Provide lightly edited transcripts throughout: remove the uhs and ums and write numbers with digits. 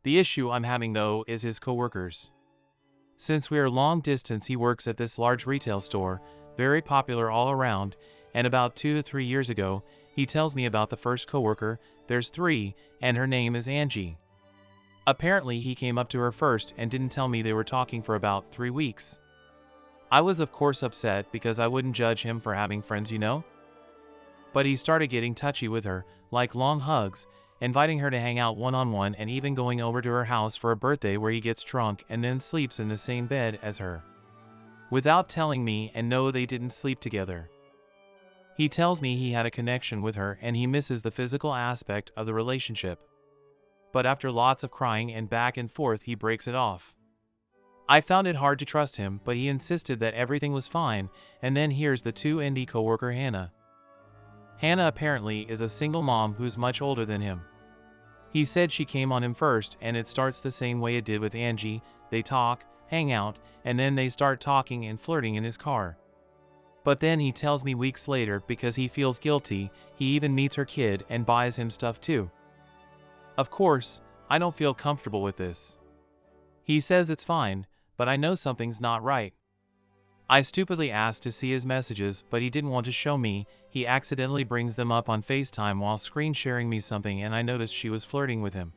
The issue I'm having though is his coworkers. Since we are long distance, he works at this large retail store, very popular all around, and about 2 to 3 years ago, he tells me about the first coworker. There's 3, and her name is Angie. Apparently he came up to her first and didn't tell me they were talking for about 3 weeks. I was of course upset because I wouldn't judge him for having friends, you know? But he started getting touchy with her, like long hugs, inviting her to hang out one-on-one, and even going over to her house for a birthday where he gets drunk and then sleeps in the same bed as her. Without telling me, and no, they didn't sleep together. He tells me he had a connection with her and he misses the physical aspect of the relationship. But after lots of crying and back and forth, he breaks it off. I found it hard to trust him, but he insisted that everything was fine, and then here's the 2ND coworker Hannah. Hannah apparently is a single mom who's much older than him. He said she came on him first, and it starts the same way it did with Angie. They talk, hang out, and then they start talking and flirting in his car. But then he tells me weeks later, because he feels guilty, he even meets her kid and buys him stuff too. Of course, I don't feel comfortable with this. He says it's fine, but I know something's not right. I stupidly asked to see his messages, but he didn't want to show me. He accidentally brings them up on FaceTime while screen sharing me something, and I noticed she was flirting with him.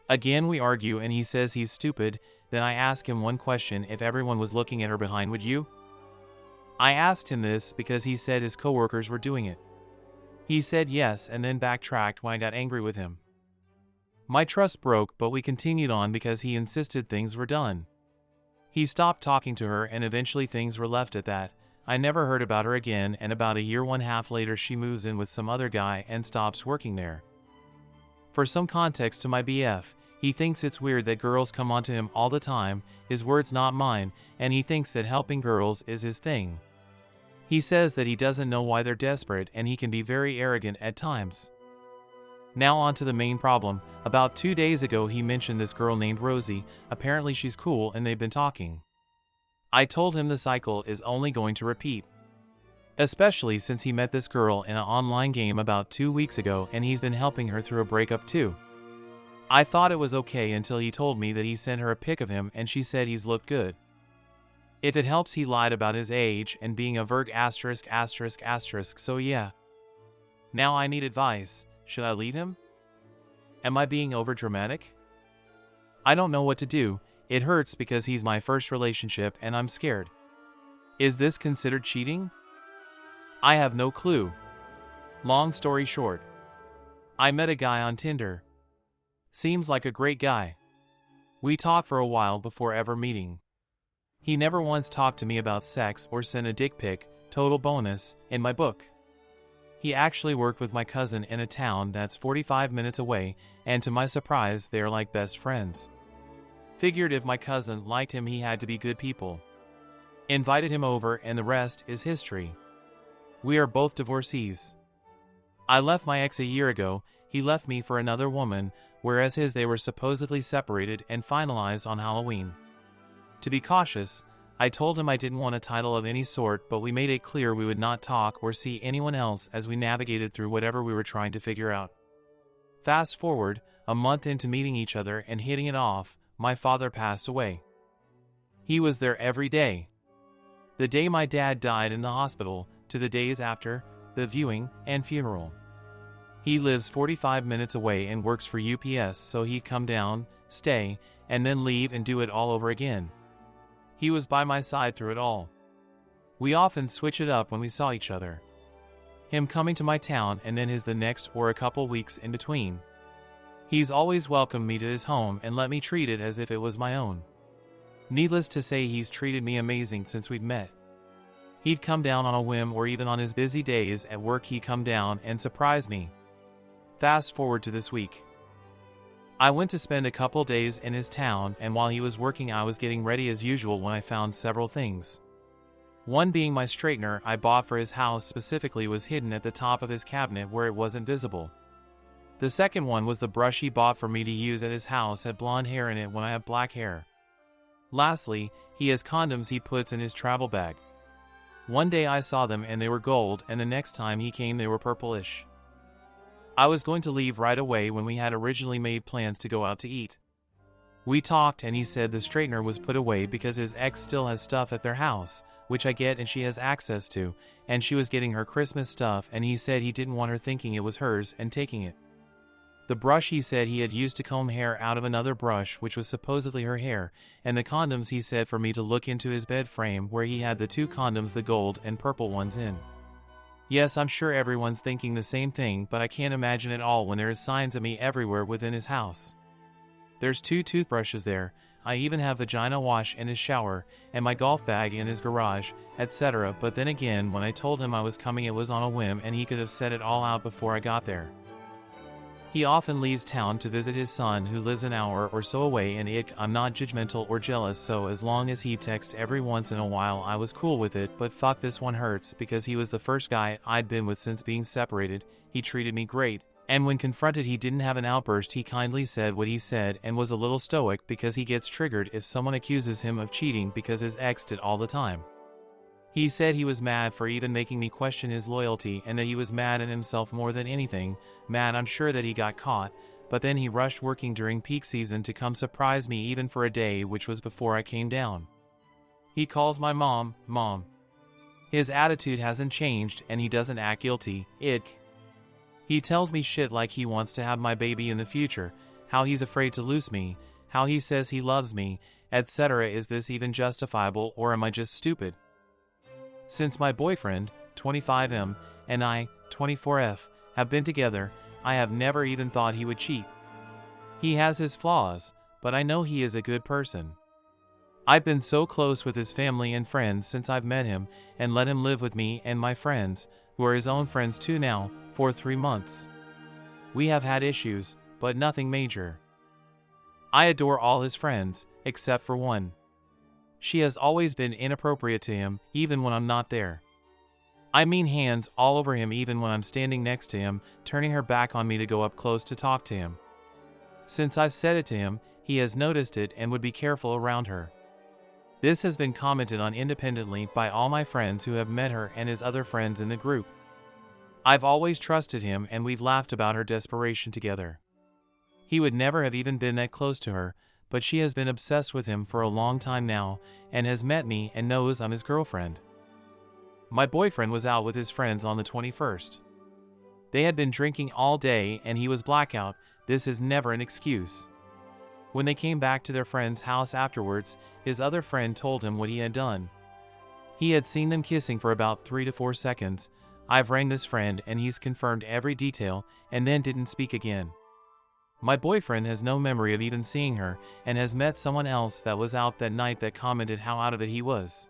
Again we argue and he says he's stupid. Then I ask him one question: if everyone was looking at her behind, would you? I asked him this because he said his coworkers were doing it. He said yes and then backtracked when I got angry with him. My trust broke, but we continued on because he insisted things were done. He stopped talking to her and eventually things were left at that. I never heard about her again, and about a year and a half later she moves in with some other guy and stops working there. For some context to my BF, he thinks it's weird that girls come onto him all the time, his words not mine, and he thinks that helping girls is his thing. He says that he doesn't know why they're desperate and he can be very arrogant at times. Now on to the main problem. About 2 days ago he mentioned this girl named Rosie. Apparently she's cool and they've been talking. I told him the cycle is only going to repeat. Especially since he met this girl in an online game about 2 weeks ago and he's been helping her through a breakup too. I thought it was okay until he told me that he sent her a pic of him and she said he's looked good. If it helps, he lied about his age and being a vert ****, so yeah. Now I need advice. Should I leave him? Am I being overdramatic? I don't know what to do. It hurts because he's my first relationship and I'm scared. Is this considered cheating? I have no clue. Long story short, I met a guy on Tinder. Seems like a great guy. We talked for a while before ever meeting. He never once talked to me about sex or sent a dick pic, total bonus, in my book. He actually worked with my cousin in a town that's 45 minutes away, and to my surprise, they are like best friends. Figured if my cousin liked him, he had to be good people. Invited him over, and the rest is history. We are both divorcees. I left my ex a year ago. He left me for another woman, whereas they were supposedly separated and finalized on Halloween. To be cautious, I told him I didn't want a title of any sort, but we made it clear we would not talk or see anyone else as we navigated through whatever we were trying to figure out. Fast forward, a month into meeting each other and hitting it off, my father passed away. He was there every day. The day my dad died in the hospital, to the days after, the viewing and funeral. He lives 45 minutes away and works for UPS, so he'd come down, stay, and then leave and do it all over again. He was by my side through it all. We often switch it up when we saw each other. Him coming to my town and then the next or a couple weeks in between. He's always welcomed me to his home and let me treat it as if it was my own. Needless to say, he's treated me amazing since we'd met. He'd come down on a whim, or even on his busy days at work he'd come down and surprise me. Fast forward to this week. I went to spend a couple days in his town, and while he was working I was getting ready as usual when I found several things. One being my straightener I bought for his house specifically was hidden at the top of his cabinet where it wasn't visible. The second one was the brush he bought for me to use at his house, had blonde hair in it when I have black hair. Lastly, he has condoms he puts in his travel bag. One day I saw them and they were gold, and the next time he came they were purplish. I was going to leave right away when we had originally made plans to go out to eat. We talked and he said the straightener was put away because his ex still has stuff at their house, which I get and she has access to, and she was getting her Christmas stuff and he said he didn't want her thinking it was hers and taking it. The brush he said he had used to comb hair out of another brush which was supposedly her hair, and the condoms he said for me to look into his bed frame where he had the 2 condoms, the gold and purple ones in. Yes, I'm sure everyone's thinking the same thing, but I can't imagine it all when there is signs of me everywhere within his house. There's 2 toothbrushes there, I even have vagina wash in his shower, and my golf bag in his garage, etc. But then again, when I told him I was coming it was on a whim and he could have said it all out before I got there. He often leaves town to visit his son who lives an hour or so away, and I'm not judgmental or jealous, so as long as he texts every once in a while I was cool with it, but fuck, this one hurts because he was the first guy I'd been with since being separated. He treated me great, and when confronted he didn't have an outburst, he kindly said what he said and was a little stoic because he gets triggered if someone accuses him of cheating because his ex did all the time. He said he was mad for even making me question his loyalty and that he was mad at himself more than anything, mad I'm sure that he got caught, but then he rushed working during peak season to come surprise me even for a day, which was before I came down. He calls my mom, Mom. His attitude hasn't changed and he doesn't act guilty, He tells me shit like he wants to have my baby in the future, how he's afraid to lose me, how he says he loves me, etc. Is this even justifiable or am I just stupid? Since my boyfriend, 25M, and I, 24F, have been together, I have never even thought he would cheat. He has his flaws, but I know he is a good person. I've been so close with his family and friends since I've met him and let him live with me and my friends, who are his own friends too now, for 3 months. We have had issues, but nothing major. I adore all his friends, except for one. She has always been inappropriate to him, even when I'm not there. I mean hands all over him even when I'm standing next to him, turning her back on me to go up close to talk to him. Since I've said it to him, he has noticed it and would be careful around her. This has been commented on independently by all my friends who have met her and his other friends in the group. I've always trusted him and we've laughed about her desperation together. He would never have even been that close to her, but she has been obsessed with him for a long time now and has met me and knows I'm his girlfriend. My boyfriend was out with his friends on the 21st. They had been drinking all day and he was blackout. This is never an excuse. When they came back to their friend's house afterwards, his other friend told him what he had done. He had seen them kissing for about 3 to 4 seconds. I've rang this friend and he's confirmed every detail and then didn't speak again. My boyfriend has no memory of even seeing her and has met someone else that was out that night that commented how out of it he was.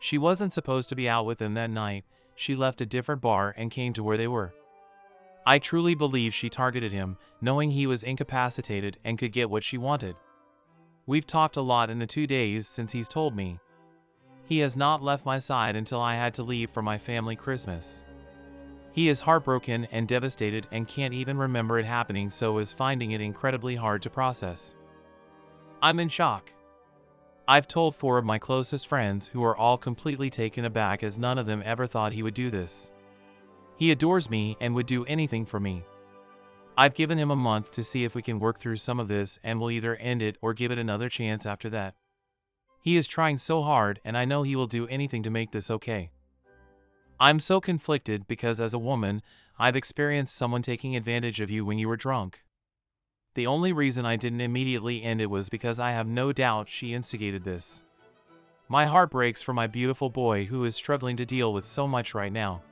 She wasn't supposed to be out with him that night. She left a different bar and came to where they were. I truly believe she targeted him, knowing he was incapacitated and could get what she wanted. We've talked a lot in the 2 days since he's told me. He has not left my side until I had to leave for my family Christmas. He is heartbroken and devastated and can't even remember it happening, so is finding it incredibly hard to process. I'm in shock. I've told 4 of my closest friends who are all completely taken aback as none of them ever thought he would do this. He adores me and would do anything for me. I've given him a month to see if we can work through some of this and we'll either end it or give it another chance after that. He is trying so hard and I know he will do anything to make this okay. I'm so conflicted because as a woman, I've experienced someone taking advantage of you when you were drunk. The only reason I didn't immediately end it was because I have no doubt she instigated this. My heart breaks for my beautiful boy who is struggling to deal with so much right now.